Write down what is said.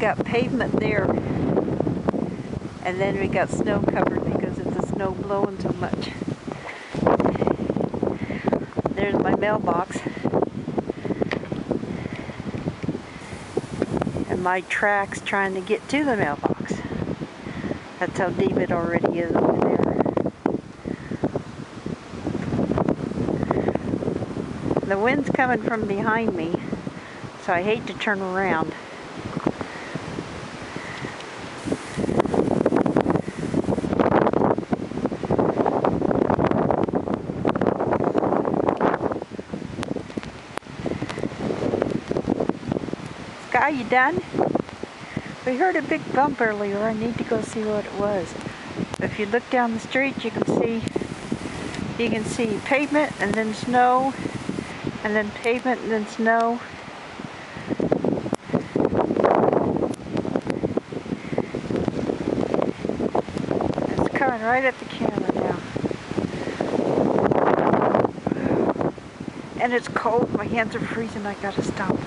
got pavement there, and then we got snow covered because of the snow blowing so much. There's my mailbox. And my tracks trying to get to the mailbox. That's how deep it already is over there. The wind's coming from behind me, so I hate to turn around. Sky, you done? We heard a big bump earlier. I need to go see what it was. If you look down the street, you can see pavement and then snow, and then pavement and then snow. It's coming right at the camera now. And it's cold. My hands are freezing. I gotta stop.